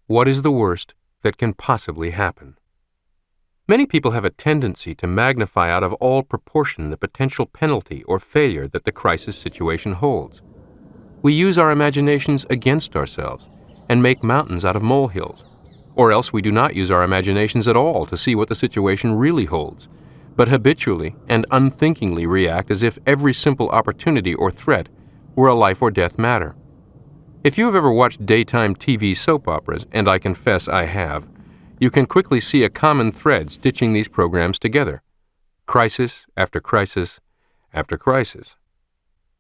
What is the worst that can possibly happen? Many people have a tendency to magnify out of all proportion the potential penalty or failure that the crisis situation holds. We use our imaginations against ourselves and make mountains out of molehills, or else we do not use our imaginations at all to see what the situation really holds, but habitually and unthinkingly react as if every simple opportunity or threat were a life or death matter. If you have ever watched daytime TV soap operas, and I confess I have, you can quickly see a common thread stitching these programs together. Crisis after crisis after crisis.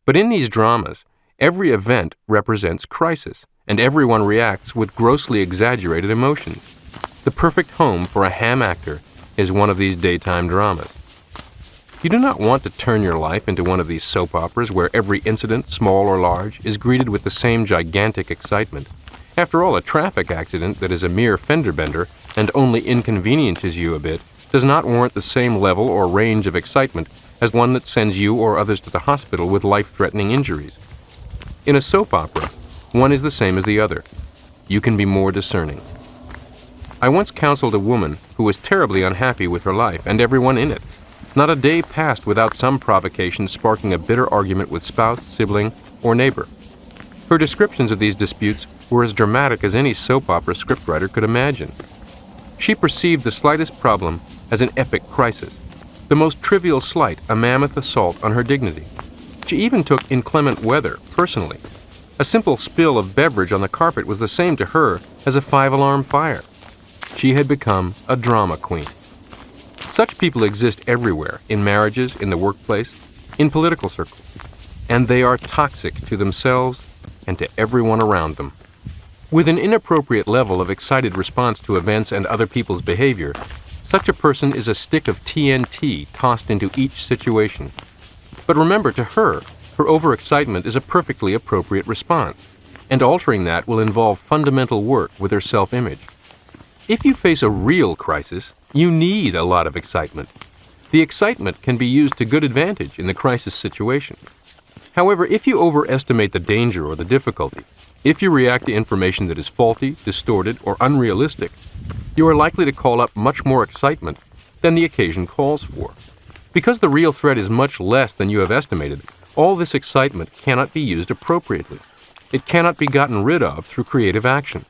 But in these dramas, every event represents crisis, and everyone reacts with grossly exaggerated emotions. The perfect home for a ham actor is one of these daytime dramas. You do not want to turn your life into one of these soap operas where every incident, small or large, is greeted with the same gigantic excitement. After all, a traffic accident that is a mere fender bender and only inconveniences you a bit does not warrant the same level or range of excitement as one that sends you or others to the hospital with life-threatening injuries. In a soap opera, one is the same as the other. You can be more discerning. I once counseled a woman who was terribly unhappy with her life and everyone in it. Not a day passed without some provocation sparking a bitter argument with spouse, sibling, or neighbor. Her descriptions of these disputes were as dramatic as any soap opera scriptwriter could imagine. She perceived the slightest problem as an epic crisis, the most trivial slight a mammoth assault on her dignity. She even took inclement weather personally. A simple spill of beverage on the carpet was the same to her as a 5-alarm fire. She had become a drama queen. Such people exist everywhere, in marriages, in the workplace, in political circles, and they are toxic to themselves and to everyone around them. With an inappropriate level of excited response to events and other people's behavior, such a person is a stick of TNT tossed into each situation. But remember, to her overexcitement is a perfectly appropriate response, and altering that will involve fundamental work with her self-image. If you face a real crisis, you need a lot of excitement. The excitement can be used to good advantage in the crisis situation. However, if you overestimate the danger or the difficulty, if you react to information that is faulty, distorted, or unrealistic, you are likely to call up much more excitement than the occasion calls for. Because the real threat is much less than you have estimated, all this excitement cannot be used appropriately. It cannot be gotten rid of through creative action.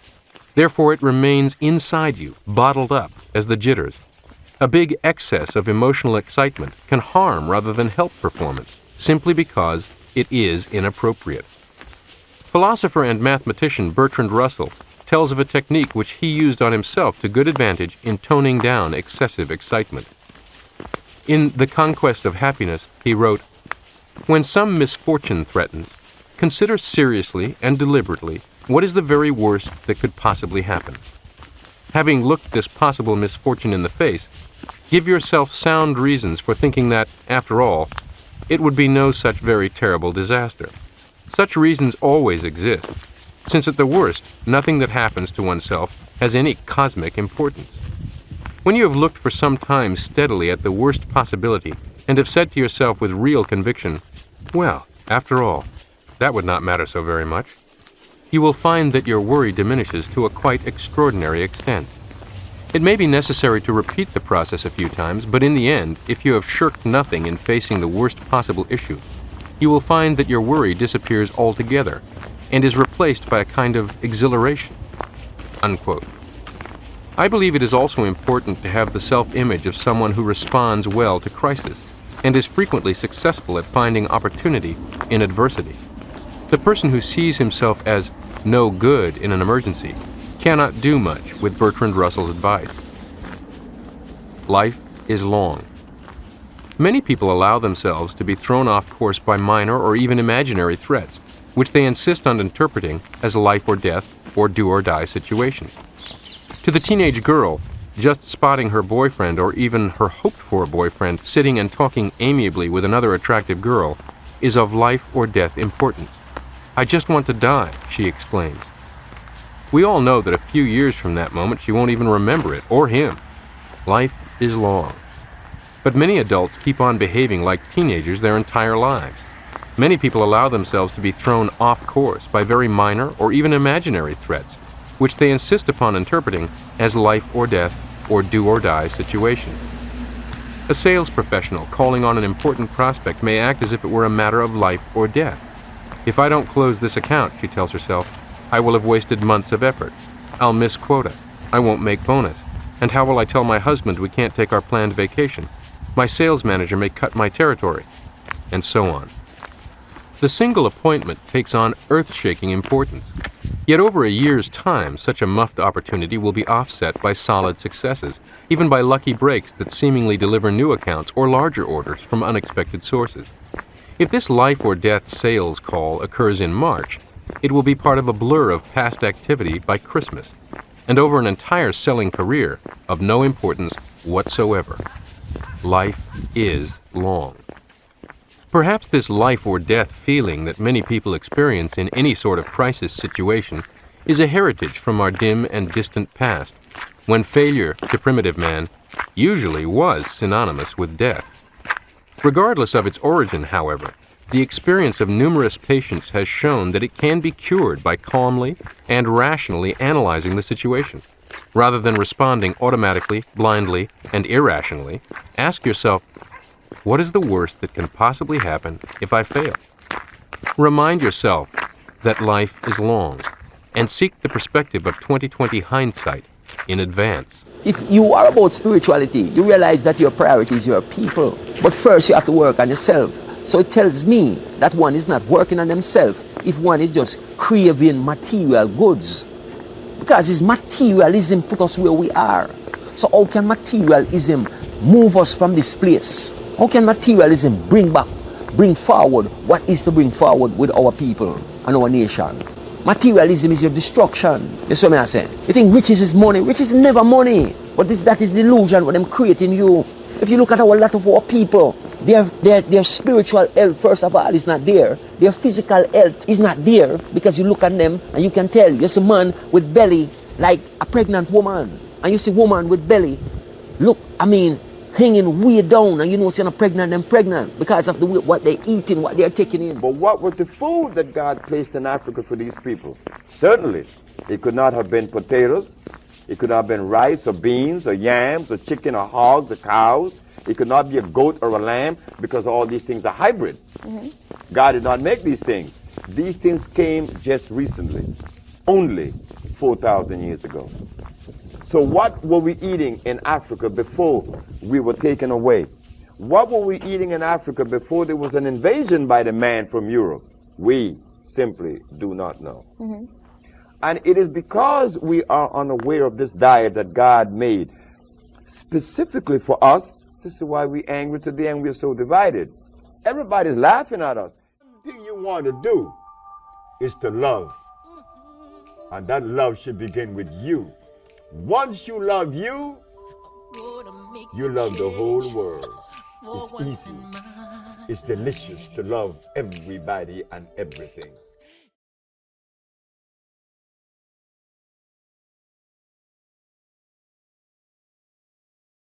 Therefore, it remains inside you, bottled up, as the jitters. A big excess of emotional excitement can harm rather than help performance, simply because it is inappropriate. Philosopher and mathematician Bertrand Russell tells of a technique which he used on himself to good advantage in toning down excessive excitement. In The Conquest of Happiness, he wrote, "When some misfortune threatens, consider seriously and deliberately what is the very worst that could possibly happen. Having looked this possible misfortune in the face, give yourself sound reasons for thinking that, after all, it would be no such very terrible disaster. Such reasons always exist, since at the worst, nothing that happens to oneself has any cosmic importance. When you have looked for some time steadily at the worst possibility and have said to yourself with real conviction, 'Well, after all, that would not matter so very much,' you will find that your worry diminishes to a quite extraordinary extent. It may be necessary to repeat the process a few times, but in the end, if you have shirked nothing in facing the worst possible issue, you will find that your worry disappears altogether and is replaced by a kind of exhilaration." Unquote. I believe it is also important to have the self-image of someone who responds well to crisis and is frequently successful at finding opportunity in adversity. The person who sees himself as no good in an emergency cannot do much with Bertrand Russell's advice. Life is long. Many people allow themselves to be thrown off course by minor or even imaginary threats, which they insist on interpreting as life or death or do-or-die situations. To the teenage girl, just spotting her boyfriend or even her hoped-for boyfriend sitting and talking amiably with another attractive girl is of life or death importance. "I just want to die," she exclaims. We all know that a few years from that moment she won't even remember it, or him. Life is long. But many adults keep on behaving like teenagers their entire lives. Many people allow themselves to be thrown off course by very minor or even imaginary threats, which they insist upon interpreting as life or death or do or die situation. A sales professional calling on an important prospect may act as if it were a matter of life or death. If I don't close this account, she tells herself, I will have wasted months of effort. I'll miss quota. I won't make bonus. And how will I tell my husband we can't take our planned vacation? My sales manager may cut my territory. And so on. The single appointment takes on earth-shaking importance. Yet over a year's time, such a muffed opportunity will be offset by solid successes, even by lucky breaks that seemingly deliver new accounts or larger orders from unexpected sources. If this life or death sales call occurs in March, it will be part of a blur of past activity by Christmas, and over an entire selling career of no importance whatsoever. Life is long. Perhaps this life or death feeling that many people experience in any sort of crisis situation is a heritage from our dim and distant past, when failure to primitive man usually was synonymous with death. Regardless of its origin, however, the experience of numerous patients has shown that it can be cured by calmly and rationally analyzing the situation. Rather than responding automatically, blindly, and irrationally, ask yourself, what is the worst that can possibly happen if I fail? Remind yourself that life is long, and seek the perspective of 20/20 hindsight in advance. If you are about spirituality, you realize that your priority is your people. But first you have to work on yourself. So it tells me that one is not working on themselves if one is just craving material goods. Because it's materialism put us where we are. So how can materialism move us from this place? How can materialism bring forward what is to bring forward with our people and our nation? Materialism is your destruction. That's what I'm saying. You think riches is money. Riches is never money. But that is the illusion what them creating you. If you look at a lot of our people, their spiritual health, first of all, is not there. Their physical health is not there, because you look at them and you can tell. You see a man with belly like a pregnant woman. And you see a woman with belly, hanging way down, and you know she's pregnant and pregnant because of what they're eating, what they're taking in. But what was the food that God placed in Africa for these people? Certainly, it could not have been potatoes. It could not have been rice or beans or yams or chicken or hogs or cows. It could not be a goat or a lamb, because all these things are hybrid. Mm-hmm. God did not make these things. These things came just recently, only 4,000 years ago. So what were we eating in Africa before we were taken away? What were we eating in Africa before there was an invasion by the man from Europe? We simply do not know. Mm-hmm. And it is because we are unaware of this diet that God made specifically for us. This is why we're angry today and we're so divided. Everybody's laughing at us. The thing you want to do is to love. And that love should begin with you. Once you love you, you love the whole world. It's easy. It's delicious to love everybody and everything.